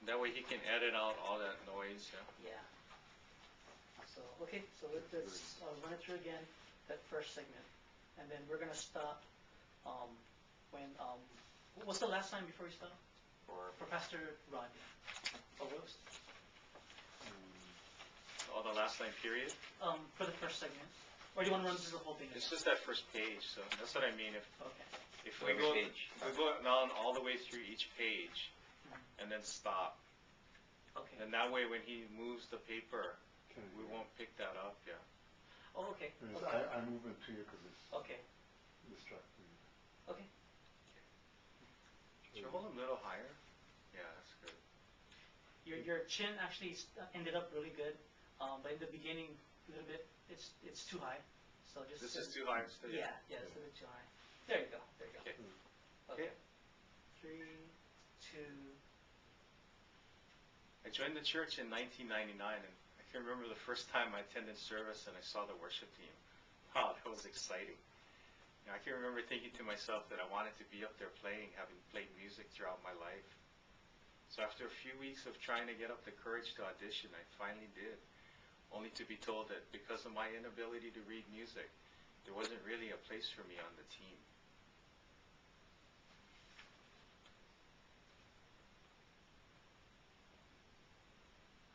That way he can edit out all that noise. Yeah. Yeah. So, okay, so let's run it through again, that first segment. And then we're going to stop um, when, what was the last time before we stopped? For Pastor Rod, yeah. Oh, what was, Oh, the last line period? for the first segment. Or do you want to run through the whole thing again? It's just that first page, so that's what I mean. Okay. If we go down all the way through each page and then stop, Okay. and that way when he moves the paper, we won't pick that up, yeah. Oh, okay. I move it to you because it's Okay. distracting. Okay. Should I hold him a little higher? Yeah, that's good. Your chin actually ended up really good, but in the beginning, a little bit, it's too high. So just This is too high. So yeah, it's a bit too high. There you go. There you go. Okay. Okay. 3, 2. I joined the church in 1999, and I can remember the first time I attended service and I saw the worship team. Wow, that was exciting. I can remember thinking to myself that I wanted to be up there playing, having played music throughout my life. So after a few weeks of trying to get up the courage to audition, I finally did, only to be told that because of my inability to read music, there wasn't really a place for me on the team.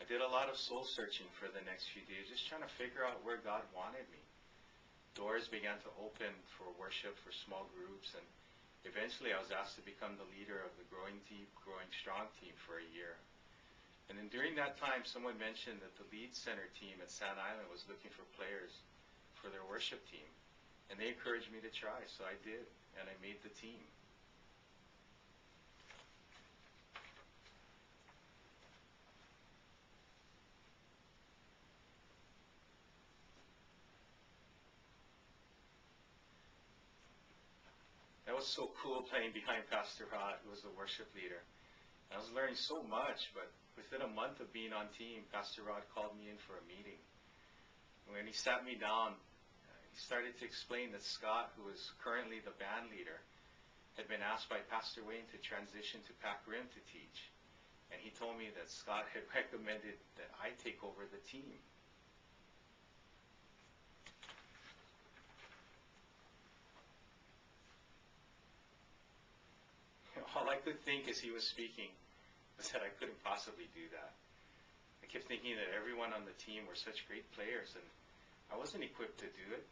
I did a lot of soul searching for the next few days, just trying to figure out where God wanted me. Doors began to open for worship, for small groups, and eventually I was asked to become the leader of the Growing Strong team for a year. And then during that time, someone mentioned that the Lead Center team at Sand Island was looking for players for their worship team. And they encouraged me to try, so I did, and I made the team. That was so cool playing behind Pastor Rod, who was the worship leader. I was learning so much, but within a month of being on team, Pastor Rod called me in for a meeting. When he sat me down, he started to explain that Scott, who is currently the band leader, had been asked by Pastor Wayne to transition to Pac Rim to teach. And he told me that Scott had recommended that I take over the team. All I could think as he was speaking was that I couldn't possibly do that. I kept thinking that everyone on the team were such great players, and I wasn't equipped to do it.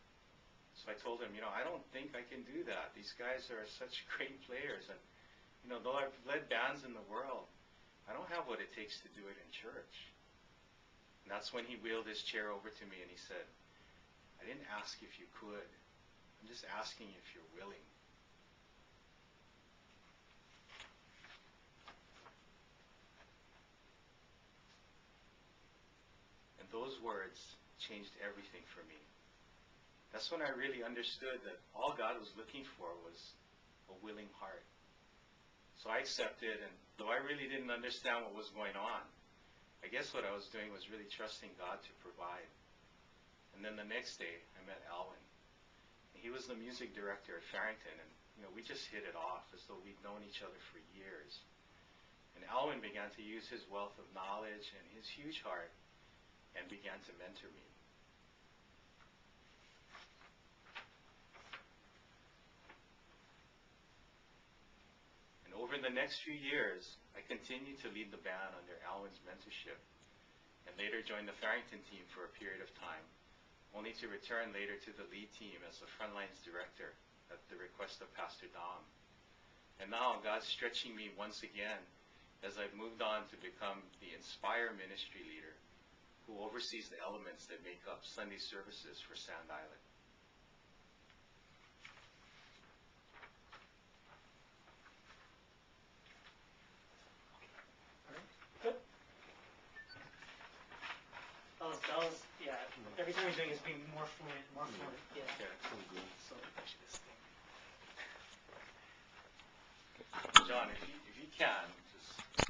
So I told him, I don't think I can do that. These guys are such great players, and though I've led bands in the world, I don't have what it takes to do it in church. And that's when he wheeled his chair over to me and he said, I didn't ask if you could. I'm just asking if you're willing. And those words changed everything for me. That's when I really understood that all God was looking for was a willing heart. So I accepted, and though I really didn't understand what was going on, I guess what I was doing was really trusting God to provide. And then the next day, I met Alwyn. He was the music director at Farrington, and we just hit it off as though we'd known each other for years. And Alwyn began to use his wealth of knowledge and his huge heart and began to mentor me. And over the next few years, I continued to lead the band under Alwyn's mentorship, and later joined the Farrington team for a period of time, only to return later to the lead team as the Frontlines director at the request of Pastor Dom. And now God's stretching me once again as I've moved on to become the Inspire ministry leader who oversees the elements that make up Sunday services for Sand Island. Good. That was, yeah. Every time you're doing it, it's being more fluent, more fluent. Yeah. Okay. So actually, this thing. John, if you can,